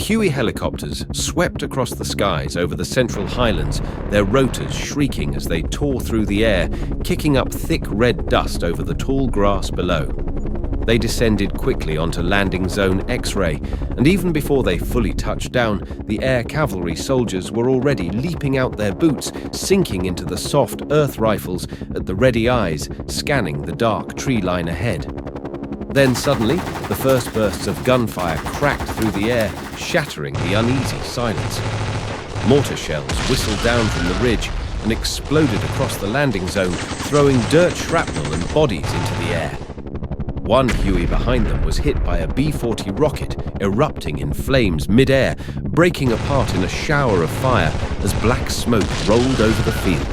Huey helicopters swept across the skies over the central Highlands, their rotors shrieking as they tore through the air, kicking up thick red dust over the tall grass below. They descended quickly onto landing zone X-ray, and even before they fully touched down, the air cavalry soldiers were already leaping out their boots, sinking into the soft earth rifles at the ready eyes, scanning the dark tree line ahead. Then suddenly, the first bursts of gunfire cracked through the air, shattering the uneasy silence. Mortar shells whistled down from the ridge and exploded across the landing zone, throwing dirt shrapnel and bodies into the air. One Huey behind them was hit by a B-40 rocket, erupting in flames mid-air, breaking apart in a shower of fire as black smoke rolled over the field.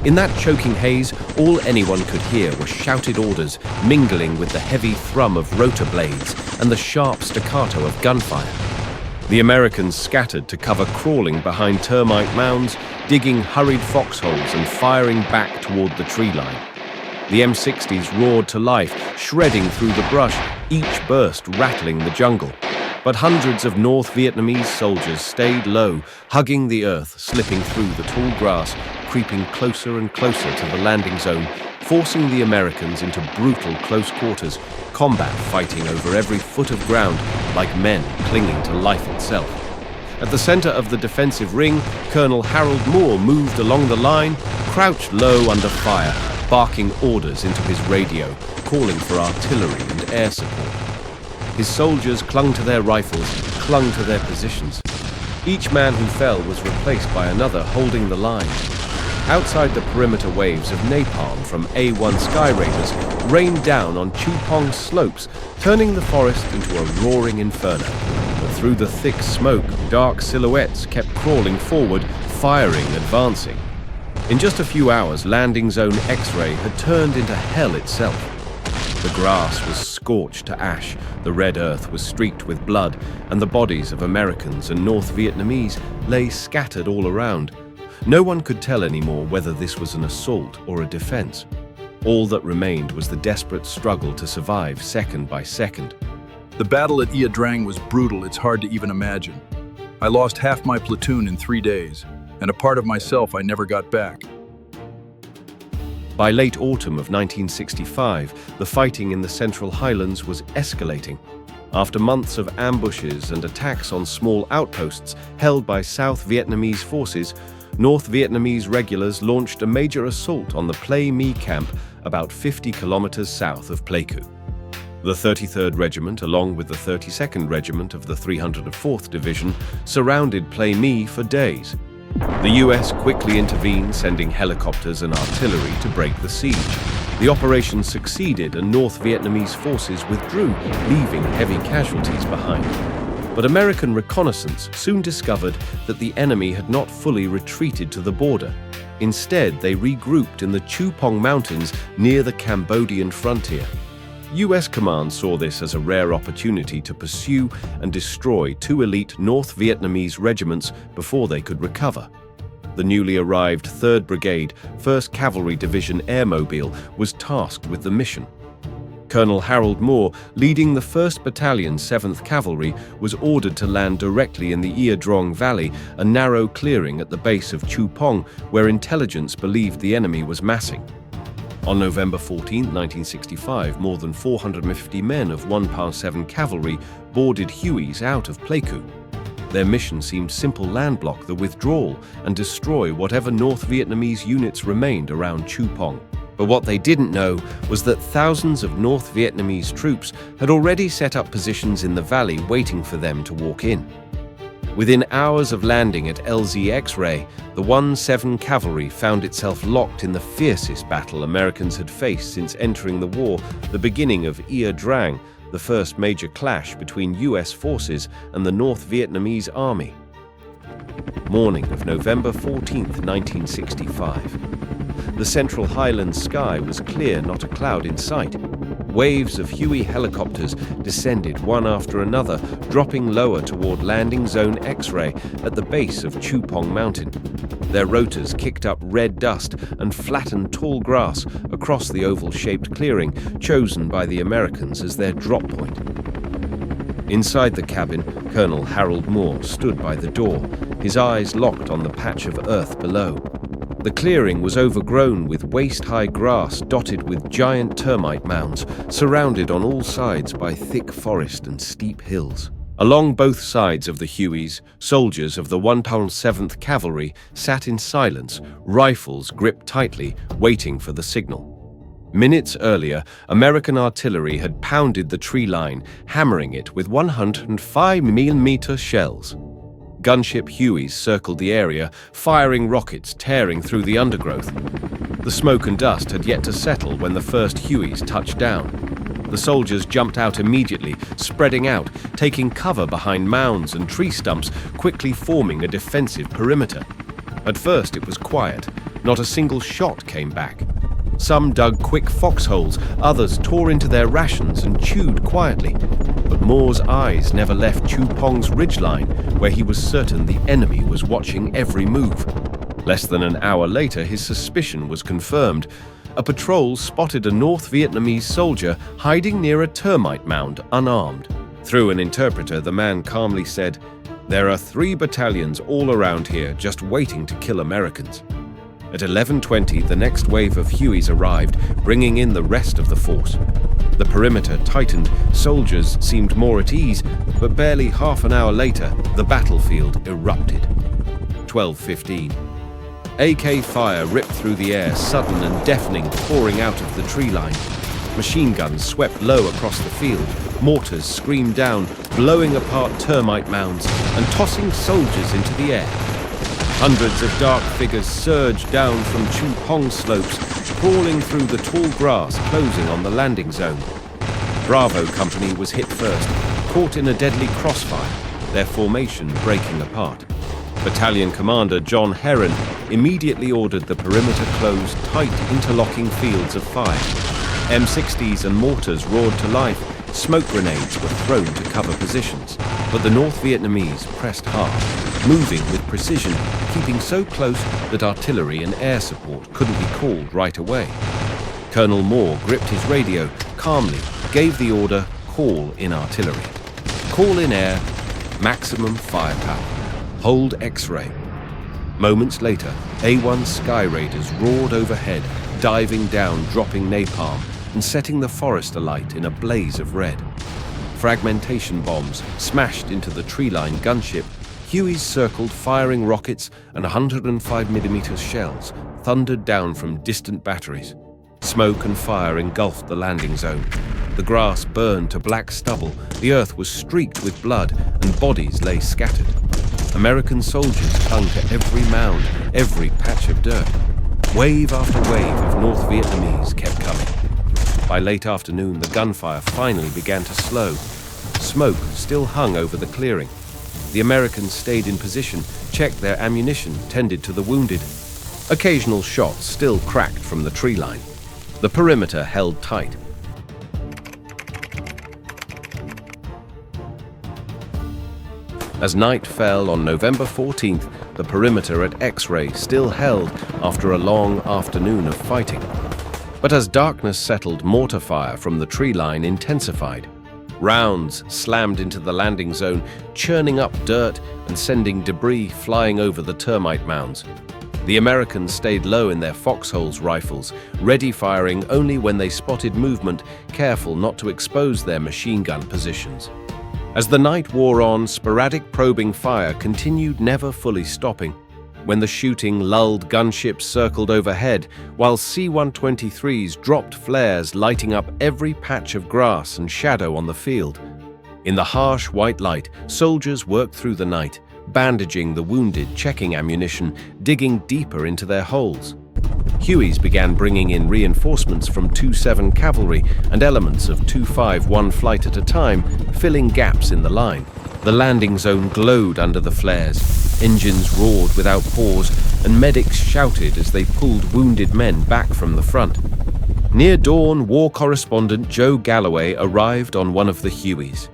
In that choking haze, all anyone could hear were shouted orders, mingling with the heavy thrum of rotor blades and the sharp staccato of gunfire. The Americans scattered to cover crawling behind termite mounds, digging hurried foxholes and firing back toward the tree line. The M60s roared to life, shredding through the brush, each burst rattling the jungle. But hundreds of North Vietnamese soldiers stayed low, hugging the earth, slipping through the tall grass, creeping closer and closer to the landing zone, forcing the Americans into brutal close quarters, combat fighting over every foot of ground like men clinging to life itself. At the center of the defensive ring, Colonel Harold Moore moved along the line, crouched low under fire, barking orders into his radio, calling for artillery and air support. His soldiers clung to their rifles, clung to their positions. Each man who fell was replaced by another holding the line. Outside the perimeter, waves of napalm from A-1 Sky Raiders rained down on Chupong's slopes, turning the forest into a roaring inferno. But through the thick smoke, dark silhouettes kept crawling forward, firing, advancing. In just a few hours, landing zone X-ray had turned into hell itself. The grass was scorched to ash, the red earth was streaked with blood, and the bodies of Americans and North Vietnamese lay scattered all around. No one could tell anymore whether this was an assault or a defense. All that remained was the desperate struggle to survive second by second. The battle at Ia Drang was brutal, it's hard to even imagine. I lost half my platoon in 3 days, and a part of myself I never got back. By late autumn of 1965, the fighting in the Central Highlands was escalating. After months of ambushes and attacks on small outposts held by South Vietnamese forces, North Vietnamese regulars launched a major assault on the Plei My camp about 50 kilometers south of Pleiku. The 33rd Regiment, along with the 32nd Regiment of the 304th Division, surrounded Plei My for days. The US quickly intervened, sending helicopters and artillery to break the siege. The operation succeeded and North Vietnamese forces withdrew, leaving heavy casualties behind. But American reconnaissance soon discovered that the enemy had not fully retreated to the border. Instead, they regrouped in the Chupong Mountains near the Cambodian frontier. US command saw this as a rare opportunity to pursue and destroy two elite North Vietnamese regiments before they could recover. The newly arrived 3rd Brigade, 1st Cavalry Division Airmobile was tasked with the mission. Colonel Harold Moore, leading the 1st Battalion 7th Cavalry, was ordered to land directly in the Ia Drang Valley, a narrow clearing at the base of Chupong, where intelligence believed the enemy was massing. On November 14, 1965, more than 450 men of 1-7 Cavalry boarded Hueys out of Pleiku. Their mission seemed simple: landblock the withdrawal and destroy whatever North Vietnamese units remained around Chupong. But what they didn't know was that thousands of North Vietnamese troops had already set up positions in the valley waiting for them to walk in. Within hours of landing at LZ X-ray, the 1-7 Cavalry found itself locked in the fiercest battle Americans had faced since entering the war, the beginning of Ia Drang, the first major clash between US forces and the North Vietnamese army. Morning of November 14, 1965. The Central Highlands sky was clear, not a cloud in sight. Waves of Huey helicopters descended one after another, dropping lower toward landing zone X-ray at the base of Chupong Mountain. Their rotors kicked up red dust and flattened tall grass across the oval-shaped clearing chosen by the Americans as their drop point. Inside the cabin, Colonel Harold Moore stood by the door, his eyes locked on the patch of earth below. The clearing was overgrown with waist-high grass dotted with giant termite mounds, surrounded on all sides by thick forest and steep hills. Along both sides of the Hueys, soldiers of the 107th Cavalry sat in silence, rifles gripped tightly, waiting for the signal. Minutes earlier, American artillery had pounded the tree line, hammering it with 105mm shells. Gunship Hueys circled the area, firing rockets tearing through the undergrowth. The smoke and dust had yet to settle when the first Hueys touched down. The soldiers jumped out immediately, spreading out, taking cover behind mounds and tree stumps, quickly forming a defensive perimeter. At first it was quiet. Not a single shot came back. Some dug quick foxholes, others tore into their rations and chewed quietly. But Moore's eyes never left Chu Pong's ridgeline, where he was certain the enemy was watching every move. Less than an hour later, his suspicion was confirmed. A patrol spotted a North Vietnamese soldier hiding near a termite mound, unarmed. Through an interpreter, the man calmly said, "There are 3 battalions all around here, just waiting to kill Americans." At 11:20, the next wave of Hueys arrived, bringing in the rest of the force. The perimeter tightened, soldiers seemed more at ease, but barely half an hour later, the battlefield erupted. 12:15. AK fire ripped through the air, sudden and deafening, pouring out of the tree line. Machine guns swept low across the field, mortars screamed down, blowing apart termite mounds and tossing soldiers into the air. Hundreds of dark figures surged down from Chu Pong slopes, crawling through the tall grass, closing on the landing zone. Bravo Company was hit first, caught in a deadly crossfire, their formation breaking apart. Battalion Commander John Heron immediately ordered the perimeter closed tight interlocking fields of fire. M60s and mortars roared to life, smoke grenades were thrown to cover positions. But the North Vietnamese pressed hard, moving with precision, keeping so close that artillery and air support couldn't be called right away. Colonel Moore gripped his radio, calmly gave the order, "Call in artillery." Call in air, maximum firepower. Hold X-ray. Moments later, A-1 Sky Raiders roared overhead, diving down, dropping napalm, and setting the forest alight in a blaze of red. Fragmentation bombs smashed into the tree-line gunship. Hueys circled, firing rockets, and 105mm shells thundered down from distant batteries. Smoke and fire engulfed the landing zone. The grass burned to black stubble, the earth was streaked with blood, and bodies lay scattered. American soldiers clung to every mound, every patch of dirt. Wave after wave of North Vietnamese kept coming. By late afternoon, the gunfire finally began to slow. Smoke still hung over the clearing. The Americans stayed in position, checked their ammunition, tended to the wounded. Occasional shots still cracked from the tree line. The perimeter held tight. As night fell on November 14th, the perimeter at X-ray still held after a long afternoon of fighting. But as darkness settled, mortar fire from the tree line intensified. Rounds slammed into the landing zone, churning up dirt and sending debris flying over the termite mounds. The Americans stayed low in their foxholes rifles, ready firing only when they spotted movement, careful not to expose their machine gun positions. As the night wore on, sporadic probing fire continued, never fully stopping. When the shooting lulled, gunships circled overhead, while C-123s dropped flares, lighting up every patch of grass and shadow on the field. In the harsh white light, soldiers worked through the night, bandaging the wounded, checking ammunition, digging deeper into their holes. Hueys began bringing in reinforcements from 2-7 Cavalry and elements of 2-5 one flight at a time, filling gaps in the line. The landing zone glowed under the flares. Engines roared without pause, and medics shouted as they pulled wounded men back from the front. Near dawn, war correspondent Joe Galloway arrived on one of the Hueys.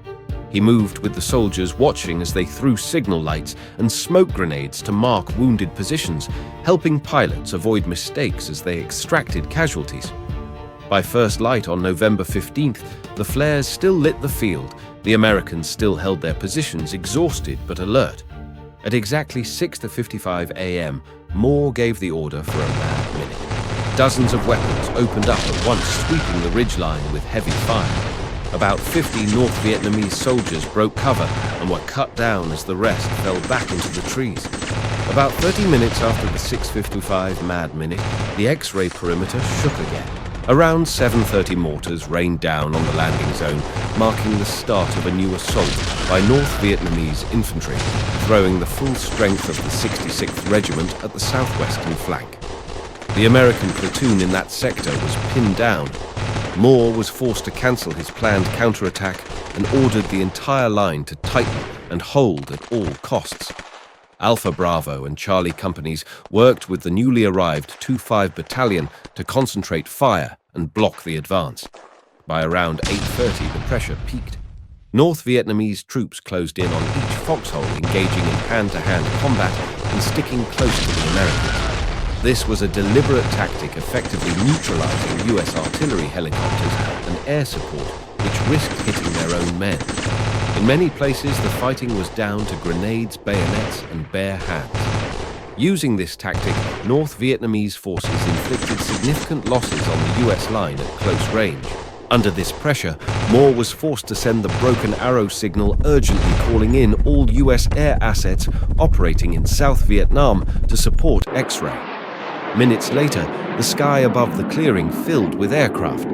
He moved with the soldiers, watching as they threw signal lights and smoke grenades to mark wounded positions, helping pilots avoid mistakes as they extracted casualties. By first light on November 15th, the flares still lit the field, The Americans still held their positions, exhausted but alert. At exactly 6:55 a.m., Moore gave the order for a mad minute. Dozens of weapons opened up at once, sweeping the ridgeline with heavy fire. About 50 North Vietnamese soldiers broke cover and were cut down as the rest fell back into the trees. About 30 minutes after the 6:55 mad minute, the X-ray perimeter shook again. Around 7:30 mortars rained down on the landing zone, marking the start of a new assault by North Vietnamese infantry, throwing the full strength of the 66th Regiment at the southwestern flank. The American platoon in that sector was pinned down. Moore was forced to cancel his planned counterattack and ordered the entire line to tighten and hold at all costs. Alpha Bravo and Charlie companies worked with the newly arrived 2-5 Battalion to concentrate fire and block the advance. By around 8:30, the pressure peaked. North Vietnamese troops closed in on each foxhole, engaging in hand-to-hand combat and sticking close to the Americans. This was a deliberate tactic effectively neutralizing US artillery helicopters and air support, which risked hitting their own men. In many places, the fighting was down to grenades, bayonets, and bare hands. Using this tactic, North Vietnamese forces inflicted significant losses on the US line at close range. Under this pressure, Moore was forced to send the broken arrow signal, urgently calling in all US air assets operating in South Vietnam to support X-ray. Minutes later, the sky above the clearing filled with aircraft.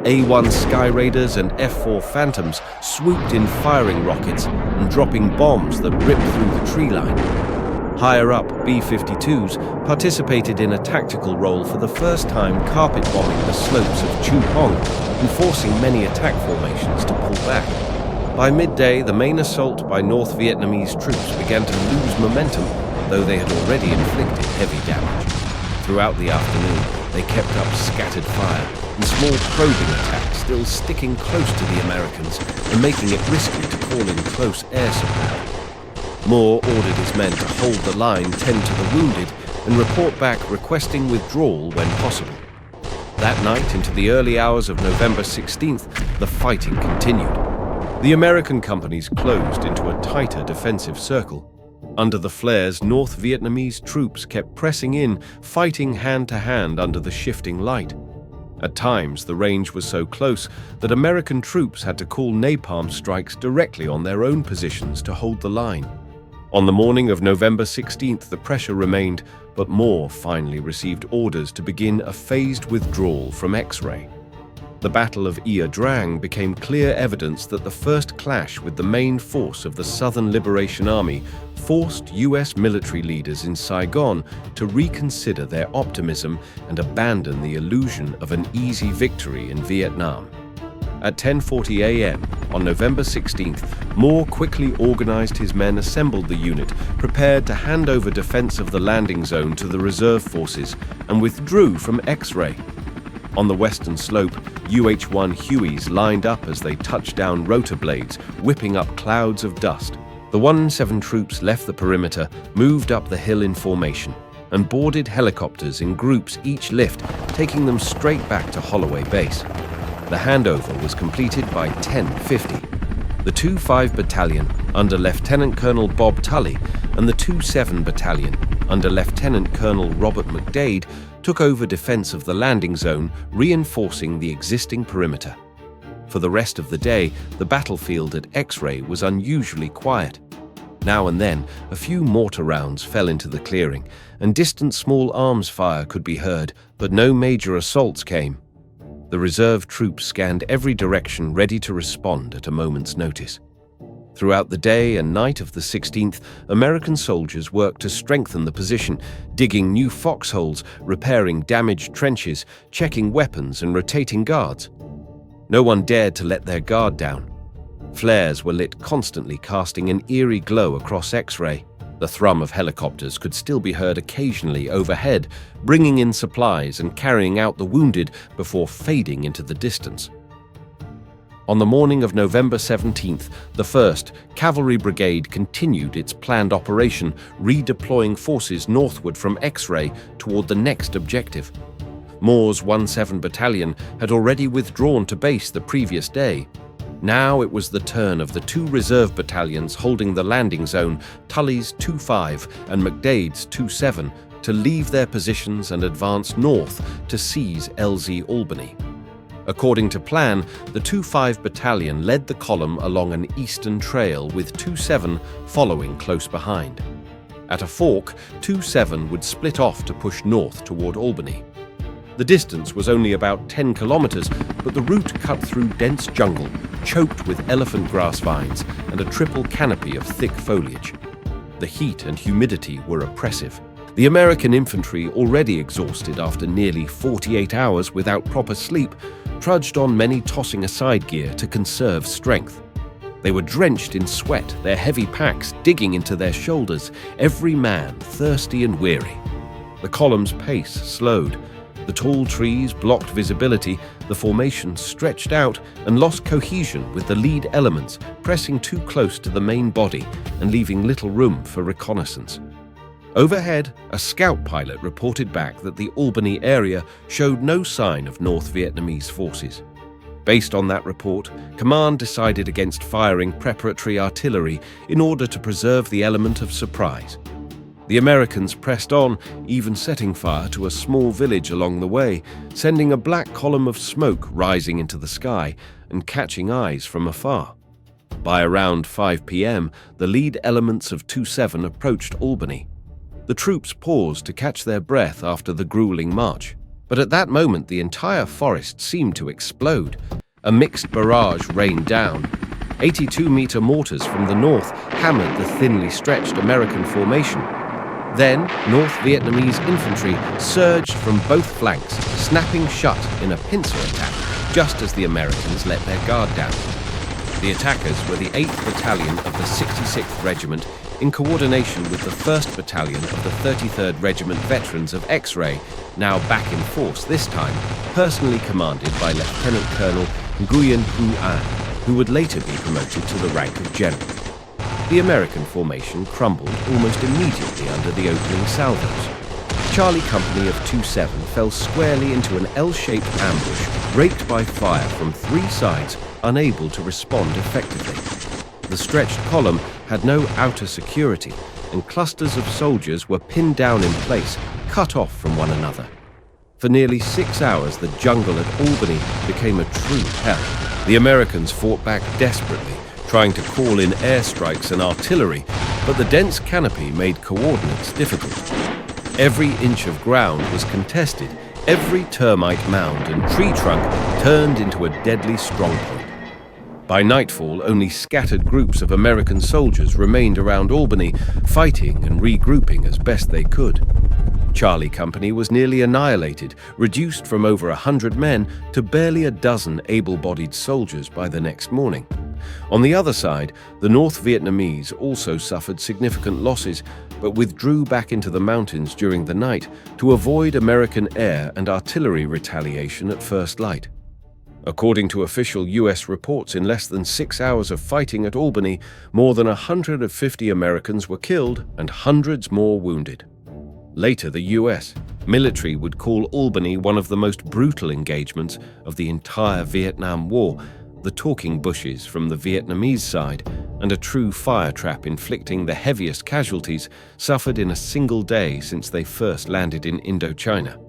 A-1 Sky Raiders and F-4 Phantoms swooped in, firing rockets and dropping bombs that ripped through the tree line. Higher up, B-52s participated in a tactical role for the first time, carpet bombing the slopes of Chu Pong and forcing many attack formations to pull back. By midday, the main assault by North Vietnamese troops began to lose momentum, though they had already inflicted heavy damage. Throughout the afternoon, they kept up scattered fire and small probing attacks, still sticking close to the Americans and making it risky to call in close air support. Moore ordered his men to hold the line, tend to the wounded, and report back requesting withdrawal when possible. That night, into the early hours of November 16th, the fighting continued. The American companies closed into a tighter defensive circle. Under the flares, North Vietnamese troops kept pressing in, fighting hand-to-hand under the shifting light. At times, the range was so close that American troops had to call napalm strikes directly on their own positions to hold the line. On the morning of November 16th, the pressure remained, but Moore finally received orders to begin a phased withdrawal from X-ray. The Battle of Ia Drang became clear evidence that the first clash with the main force of the Southern Liberation Army forced US military leaders in Saigon to reconsider their optimism and abandon the illusion of an easy victory in Vietnam. At 10:40 a.m. on November 16th, Moore quickly organized his men, assembled the unit, prepared to hand over defense of the landing zone to the reserve forces, and withdrew from X-ray. On the western slope, UH-1 Hueys lined up as they touched down rotor blades, whipping up clouds of dust. The 1-7 troops left the perimeter, moved up the hill in formation, and boarded helicopters in groups, each lift, taking them straight back to Holloway Base. The handover was completed by 10:50. The 2-5 Battalion, under Lieutenant Colonel Bob Tully, and the 2-7 Battalion, under Lieutenant Colonel Robert McDade, took over defense of the landing zone, reinforcing the existing perimeter. For the rest of the day, the battlefield at X-ray was unusually quiet. Now and then, a few mortar rounds fell into the clearing, and distant small arms fire could be heard, but no major assaults came. The reserve troops scanned every direction, ready to respond at a moment's notice. Throughout the day and night of the 16th, American soldiers worked to strengthen the position, digging new foxholes, repairing damaged trenches, checking weapons and rotating guards. No one dared to let their guard down. Flares were lit constantly, casting an eerie glow across X-ray. The thrum of helicopters could still be heard occasionally overhead, bringing in supplies and carrying out the wounded before fading into the distance. On the morning of November 17th, the 1st Cavalry Brigade continued its planned operation, redeploying forces northward from X-ray toward the next objective. Moore's 1-7 Battalion had already withdrawn to base the previous day. Now it was the turn of the two reserve battalions holding the landing zone, Tully's 2-5 and McDade's 2-7, to leave their positions and advance north to seize LZ Albany. According to plan, the 2-5 battalion led the column along an eastern trail with 2-7 following close behind. At a fork, 2-7 would split off to push north toward Albany. The distance was only about 10 kilometers, but the route cut through dense jungle, choked with elephant grass vines and a triple canopy of thick foliage. The heat and humidity were oppressive. The American infantry, already exhausted after nearly 48 hours without proper sleep, trudged on, many tossing aside gear to conserve strength. They were drenched in sweat, their heavy packs digging into their shoulders, every man thirsty and weary. The column's pace slowed. The tall trees blocked visibility, the formation stretched out and lost cohesion with the lead elements pressing too close to the main body and leaving little room for reconnaissance. Overhead, a scout pilot reported back that the Albany area showed no sign of North Vietnamese forces. Based on that report, command decided against firing preparatory artillery in order to preserve the element of surprise. The Americans pressed on, even setting fire to a small village along the way, sending a black column of smoke rising into the sky and catching eyes from afar. By around 5 p.m., the lead elements of 2-7 approached Albany. The troops paused to catch their breath after the grueling march. But at that moment, the entire forest seemed to explode. A mixed barrage rained down. 82-meter mortars from the north hammered the thinly stretched American formation. Then, North Vietnamese infantry surged from both flanks, snapping shut in a pincer attack, just as the Americans let their guard down. The attackers were the 8th Battalion of the 66th Regiment, in coordination with the 1st Battalion of the 33rd Regiment Veterans of X-Ray, now back in force this time, personally commanded by Lieutenant Colonel Nguyen Hu An, who would later be promoted to the rank of general. The American formation crumbled almost immediately under the opening salvos. Charlie Company of 2-7 fell squarely into an L-shaped ambush, raked by fire from 3 sides, unable to respond effectively. The stretched column had no outer security, and clusters of soldiers were pinned down in place, cut off from one another. For nearly 6 hours, the jungle at Albany became a true hell. The Americans fought back desperately, trying to call in airstrikes and artillery, but the dense canopy made coordinates difficult. Every inch of ground was contested, every termite mound and tree trunk turned into a deadly strongpoint. By nightfall, only scattered groups of American soldiers remained around Albany, fighting and regrouping as best they could. Charlie Company was nearly annihilated, reduced from over 100 men to barely a dozen able-bodied soldiers by the next morning. On the other side, the North Vietnamese also suffered significant losses, but withdrew back into the mountains during the night to avoid American air and artillery retaliation at first light. According to official U.S. reports, in less than 6 hours of fighting at Albany, more than 150 Americans were killed and hundreds more wounded. Later, the U.S. military would call Albany one of the most brutal engagements of the entire Vietnam War, the talking bushes from the Vietnamese side, and a true fire trap inflicting the heaviest casualties suffered in a single day since they first landed in Indochina.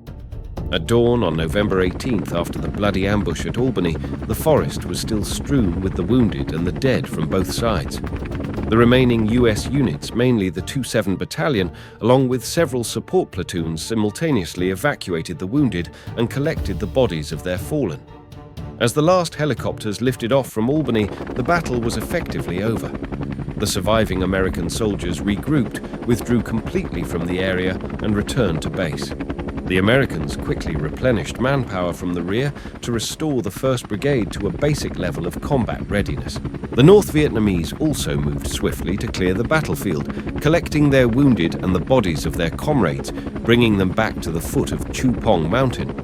At dawn on November 18th, after the bloody ambush at Albany, the forest was still strewn with the wounded and the dead from both sides. The remaining U.S. units, mainly the 2-7 Battalion, along with several support platoons, simultaneously evacuated the wounded and collected the bodies of their fallen. As the last helicopters lifted off from Albany, the battle was effectively over. The surviving American soldiers regrouped, withdrew completely from the area, and returned to base. The Americans quickly replenished manpower from the rear to restore the 1st Brigade to a basic level of combat readiness. The North Vietnamese also moved swiftly to clear the battlefield, collecting their wounded and the bodies of their comrades, bringing them back to the foot of Chu Pong Mountain.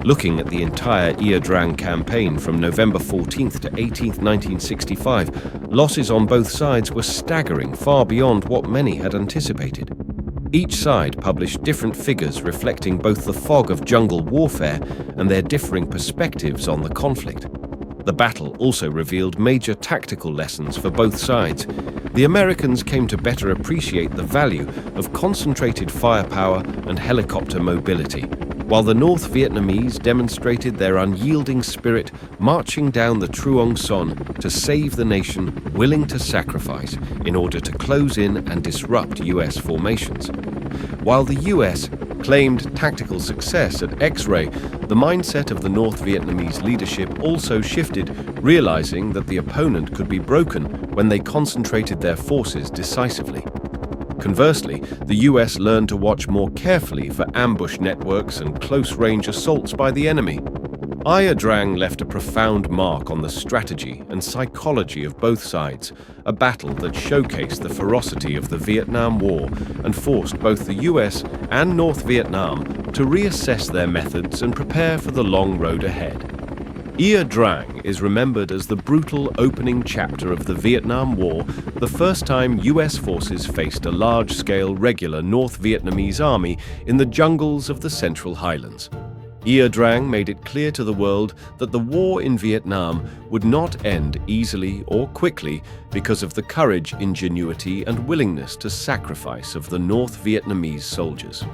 Looking at the entire Ia Drang campaign from November 14th to 18th, 1965, losses on both sides were staggering, far beyond what many had anticipated. Each side published different figures reflecting both the fog of jungle warfare and their differing perspectives on the conflict. The battle also revealed major tactical lessons for both sides. The Americans came to better appreciate the value of concentrated firepower and helicopter mobility, while the North Vietnamese demonstrated their unyielding spirit, marching down the Truong Son to save the nation, willing to sacrifice in order to close in and disrupt US formations. While the US claimed tactical success at X-Ray, the mindset of the North Vietnamese leadership also shifted, realizing that the opponent could be broken when they concentrated their forces decisively. Conversely, the US learned to watch more carefully for ambush networks and close-range assaults by the enemy. Ia Drang left a profound mark on the strategy and psychology of both sides, a battle that showcased the ferocity of the Vietnam War and forced both the US and North Vietnam to reassess their methods and prepare for the long road ahead. Ia Drang is remembered as the brutal opening chapter of the Vietnam War, the first time US forces faced a large-scale regular North Vietnamese army in the jungles of the Central Highlands. Ia Drang made it clear to the world that the war in Vietnam would not end easily or quickly because of the courage, ingenuity, and willingness to sacrifice of the North Vietnamese soldiers.